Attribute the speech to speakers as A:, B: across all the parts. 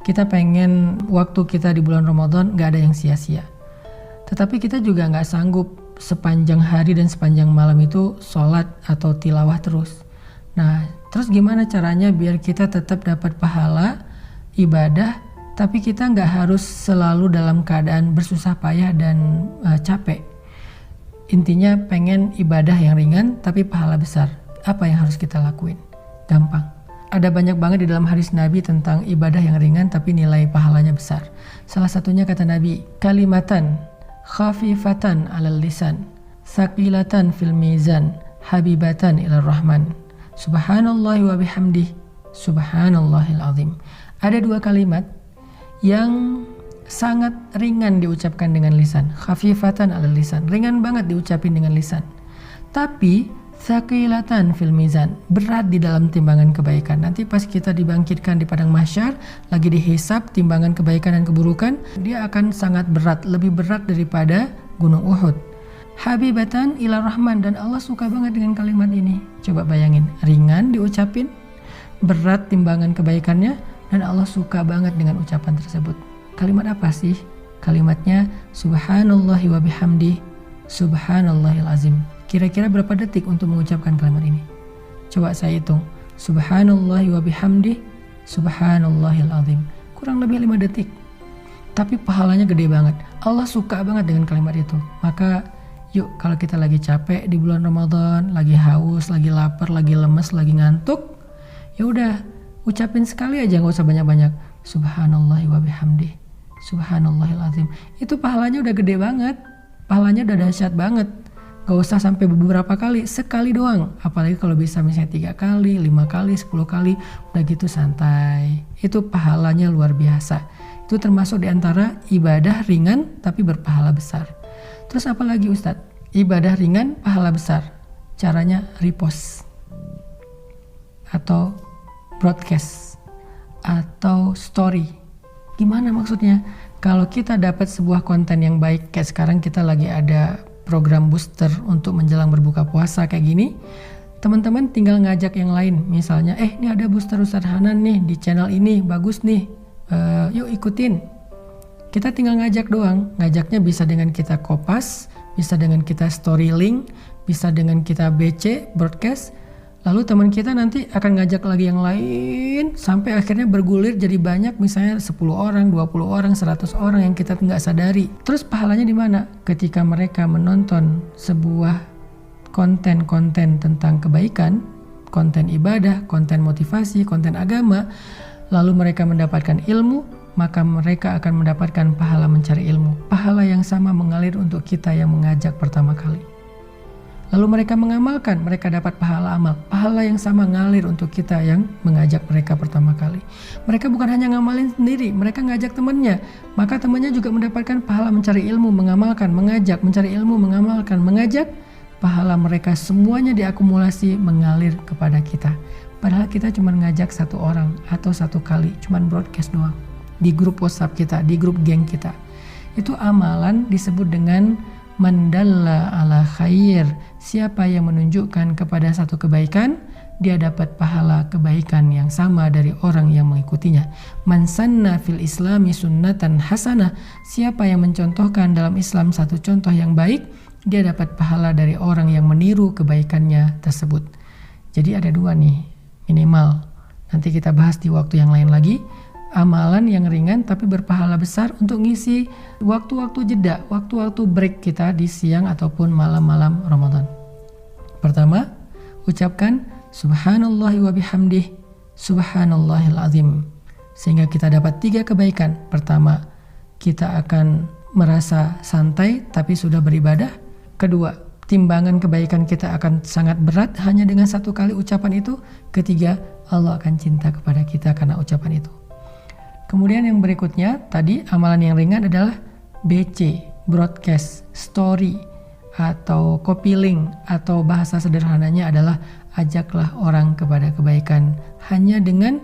A: Kita pengen waktu kita di bulan Ramadan gak ada yang sia-sia. Tetapi kita juga gak sanggup sepanjang hari dan sepanjang malam itu sholat atau tilawah terus. Nah, terus gimana caranya biar kita tetap dapat pahala ibadah, tapi kita gak harus selalu dalam keadaan bersusah payah dan capek. Intinya pengen ibadah yang ringan tapi pahala besar. Apa yang harus kita lakuin? Gampang. Ada banyak banget di dalam hadis Nabi tentang ibadah yang ringan tapi nilai pahalanya besar. Salah satunya kata Nabi, kalimatan khafifatan 'alal lisan, saqilatan fil mizan, habibatan ilar rahman. Subhanallahi wa bihamdih, subhanallahil azim. Ada dua kalimat yang sangat ringan diucapkan dengan lisan. Khafifatan 'alal lisan, ringan banget diucapin dengan lisan. Tapi saqilatan fil mizan, berat di dalam timbangan kebaikan. Nanti pas kita dibangkitkan di padang mahsyar, lagi dihisab timbangan kebaikan dan keburukan, dia akan sangat berat, lebih berat daripada gunung Uhud. Habibatan ila rahman, dan Allah suka banget dengan kalimat ini. Coba bayangin, ringan diucapin, berat timbangan kebaikannya, dan Allah suka banget dengan ucapan tersebut. Kalimat apa sih? Kalimatnya subhanallahi wa bihamdih, subhanallahil azim. Kira-kira berapa detik untuk mengucapkan kalimat ini? Coba saya hitung. Subhanallahi wa bihamdih, subhanallahil azim. Kurang lebih 5 detik. Tapi pahalanya gede banget. Allah suka banget dengan kalimat itu. Maka yuk, kalau kita lagi capek di bulan Ramadan, lagi haus, lagi lapar, lagi lemes, lagi ngantuk, ya udah ucapin sekali aja, nggak usah banyak-banyak. Subhanallahi wa bihamdih, subhanallahil azim. Itu pahalanya udah gede banget. Pahalanya udah dahsyat banget. Gak usah sampai beberapa kali, sekali doang. Apalagi kalau bisa misalnya 3 kali, 5 kali, 10 kali, udah gitu santai. Itu pahalanya luar biasa. Itu termasuk diantara ibadah ringan tapi berpahala besar. Terus apa lagi Ustadz? Ibadah ringan, pahala besar. Caranya repost atau broadcast atau story. Gimana maksudnya? Kalau kita dapat sebuah konten yang baik, kayak sekarang kita lagi ada program booster untuk menjelang berbuka puasa kayak gini, teman-teman tinggal ngajak yang lain. Misalnya, ini ada booster Ustadz Hanan nih di channel ini, bagus nih, yuk ikutin. Kita tinggal ngajak doang. Ngajaknya bisa dengan kita kopas, bisa dengan kita story link, bisa dengan kita BC, broadcast. Lalu teman kita nanti akan ngajak lagi yang lain, sampai akhirnya bergulir jadi banyak, misalnya 10 orang, 20 orang, 100 orang yang kita nggak sadari. Terus pahalanya di mana? Ketika mereka menonton sebuah konten-konten tentang kebaikan, konten ibadah, konten motivasi, konten agama, lalu mereka mendapatkan ilmu, maka mereka akan mendapatkan pahala mencari ilmu. Pahala yang sama mengalir untuk kita yang mengajak pertama kali. Lalu mereka mengamalkan, mereka dapat pahala amal. Pahala yang sama ngalir untuk kita yang mengajak mereka pertama kali. Mereka bukan hanya ngamalin sendiri, mereka ngajak temannya. Maka temannya juga mendapatkan pahala mencari ilmu, mengamalkan, mengajak, mencari ilmu, mengamalkan, mengajak. Pahala mereka semuanya diakumulasi mengalir kepada kita. Padahal kita cuma ngajak 1 orang atau 1 kali, cuma broadcast doang. Di grup WhatsApp kita, di grup geng kita. Itu amalan disebut dengan mandalla ala khair. Siapa yang menunjukkan kepada satu kebaikan, dia dapat pahala kebaikan yang sama dari orang yang mengikutinya. Man sanna fil islami sunnatan hasanah. Siapa yang mencontohkan dalam Islam satu contoh yang baik, dia dapat pahala dari orang yang meniru kebaikannya tersebut. Jadi ada 2 nih minimal. Nanti kita bahas di waktu yang lain lagi. Amalan yang ringan tapi berpahala besar untuk ngisi waktu-waktu jeda, waktu-waktu break kita di siang ataupun malam-malam Ramadan. Pertama, ucapkan subhanallahi wa bihamdih, subhanallahil azim. Sehingga kita dapat 3 kebaikan. Pertama, kita akan merasa santai tapi sudah beribadah. Kedua, timbangan kebaikan kita akan sangat berat hanya dengan 1 kali ucapan itu. Ketiga, Allah akan cinta kepada kita karena ucapan itu. Kemudian yang berikutnya, tadi amalan yang ringan adalah BC, broadcast, story, atau copy link, atau bahasa sederhananya adalah ajaklah orang kepada kebaikan. Hanya dengan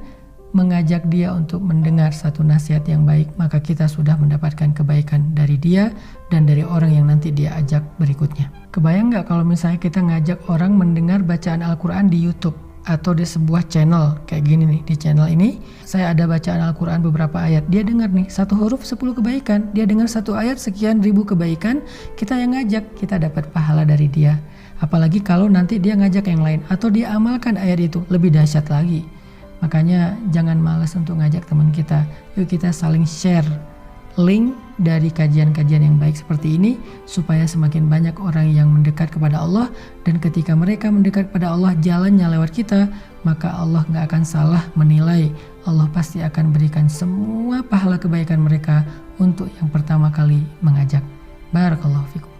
A: mengajak dia untuk mendengar satu nasihat yang baik, maka kita sudah mendapatkan kebaikan dari dia dan dari orang yang nanti dia ajak berikutnya. Kebayang nggak kalau misalnya kita ngajak orang mendengar bacaan Al-Quran di YouTube? atau di sebuah channel kayak gini nih. Di channel ini saya ada bacaan Al-Quran beberapa ayat, dia dengar nih 1 huruf 10 kebaikan, dia dengar 1 ayat sekian ribu kebaikan, kita yang ngajak, kita dapat pahala dari dia. Apalagi kalau nanti dia ngajak yang lain atau dia amalkan ayat itu, lebih dahsyat lagi. Makanya jangan malas untuk ngajak teman kita. Yuk kita saling share link dari kajian-kajian yang baik seperti ini, supaya semakin banyak orang yang mendekat kepada Allah. Dan ketika mereka mendekat kepada Allah, jalannya lewat kita, maka Allah gak akan salah menilai. Allah pasti akan berikan semua pahala kebaikan mereka untuk yang pertama kali mengajak. Barakallahu fikum.